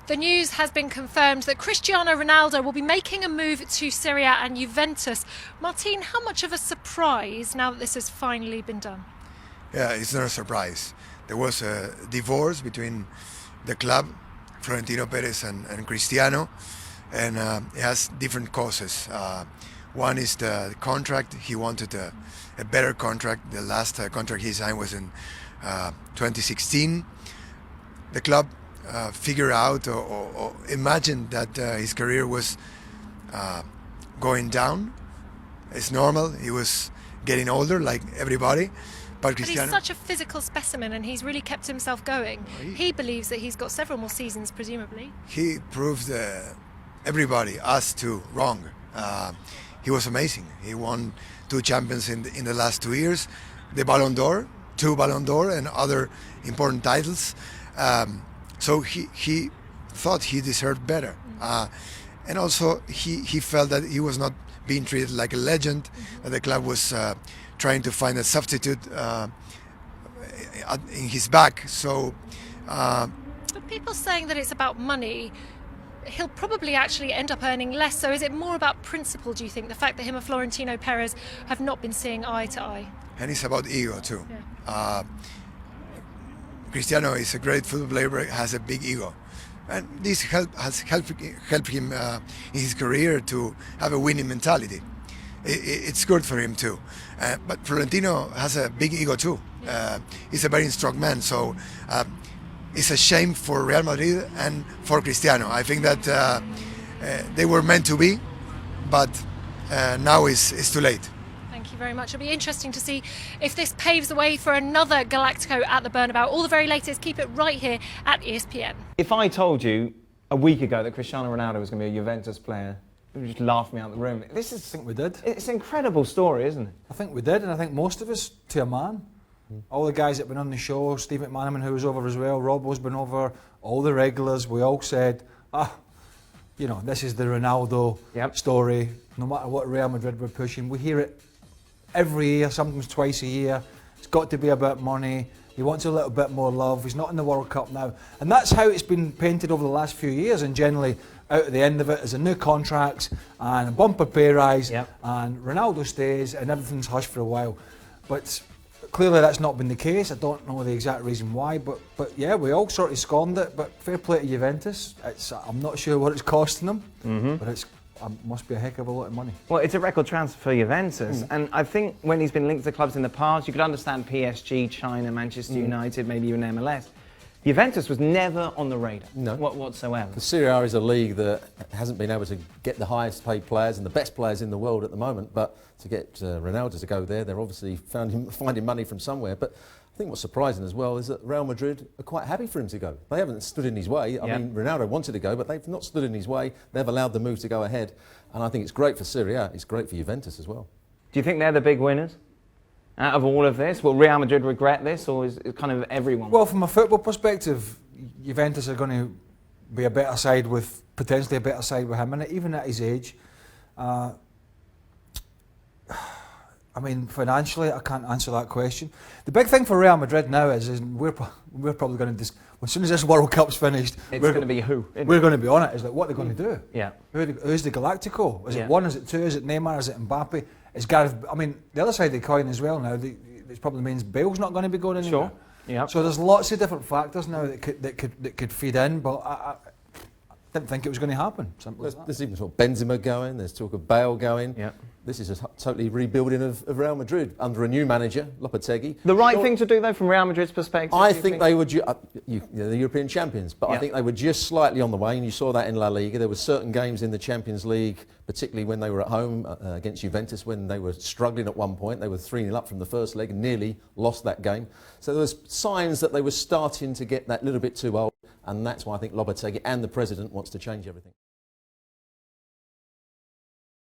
The news has been confirmed that Cristiano Ronaldo will be making a move to Serie A and Juventus. Martin, how much of a surprise now that this has finally been done? Yeah, it's not a surprise. There was a divorce between the club, Florentino Perez and Cristiano, and it has different causes. One is the contract. He wanted a better contract. The last contract he signed was in 2016. The club figure out or imagine that his career was going down. It's normal. He was getting older like everybody. But he's such a physical specimen and he's really kept himself going. He believes that he's got several more seasons, presumably. He proved everybody, us too, wrong. He was amazing. He won 2 champions in the last 2 years. The Ballon d'Or, 2 Ballon d'Or and other important titles. So he thought he deserved better, and also he felt that he was not being treated like a legend, that the club was trying to find a substitute in his back. So, but people saying that it's about money, he'll probably actually end up earning less. So is it more about principle, do you think, the fact that him and Florentino Perez have not been seeing eye to eye? And it's about ego too. Yeah. Cristiano is a great football player, but has a big ego. And this has helped him in his career to have a winning mentality. It's good for him too. But Florentino has a big ego too. He's a very strong man. So it's a shame for Real Madrid and for Cristiano. I think that they were meant to be, but now it's too late. Thank you very much. It'll be interesting to see if this paves the way for another Galactico at the Bernabeu. All the very latest, keep it right here at ESPN. If I told you a week ago that Cristiano Ronaldo was going to be a Juventus player, you would just laugh me out the room. I think we did. It's an incredible story, isn't it? I think we did, and I think most of us, to a man. All the guys that have been on the show, Steve McManaman, who was over as well, Robbo's been over, all the regulars, we all said, you know, this is the Ronaldo story. No matter what Real Madrid were pushing, we hear it every year, sometimes twice a year. It's got to be about money. He wants a little bit more love. He's not in the World Cup now. And that's how it's been painted over the last few years. And generally, out at the end of it is a new contract and a bumper pay rise. And Ronaldo stays and everything's hushed for a while. But clearly that's not been the case. I don't know the exact reason why. But yeah, we all sort of scorned it. But fair play to Juventus. I'm not sure what it's costing them. But it must be a heck of a lot of money. Well, it's a record transfer for Juventus, and I think when he's been linked to clubs in the past, you could understand PSG, China, Manchester United, maybe even MLS. Juventus was never on the radar whatsoever. The Serie A is a league that hasn't been able to get the highest paid players and the best players in the world at the moment, but to get Ronaldo to go there, they're obviously finding money from somewhere. But I think what's surprising as well is that Real Madrid are quite happy for him to go. They haven't stood in his way. I mean, Ronaldo wanted to go, but they've not stood in his way. They've allowed the move to go ahead. And I think it's great for Serie A. It's great for Juventus as well. Do you think they're the big winners out of all of this? Will Real Madrid regret this, or is it kind of everyone? Well, from a football perspective, Juventus are going to be a better side with, potentially a better side with him in it, even at his age. I mean, financially, I can't answer that question. The big thing for Real Madrid now is we're probably going to, as soon as this World Cup's finished, it's going to be who? We're going to be on it. It's like, what are they going to do? Yeah. Who's the Galactico? Is it 1? Is it 2? Is it Neymar? Is it Mbappe? Is Gareth? I mean, the other side of the coin as well now, it probably means Bale's not going to be going anywhere. Sure. Yeah. So there's lots of different factors now that could feed in, but I didn't think it was going to happen. There's even talk of Benzema going, there's talk of Bale going. Yeah. This is a totally rebuilding of Real Madrid under a new manager, Lopetegui. The right thing to do, though, from Real Madrid's perspective? I think they were the European champions, but I think they were just slightly on the way, and you saw that in La Liga. There were certain games in the Champions League, particularly when they were at home against Juventus, when they were struggling at one point. They were 3-0 up from the first leg and nearly lost that game. So there was signs that they were starting to get that little bit too old, and that's why I think Lopetegui and the president wants to change everything.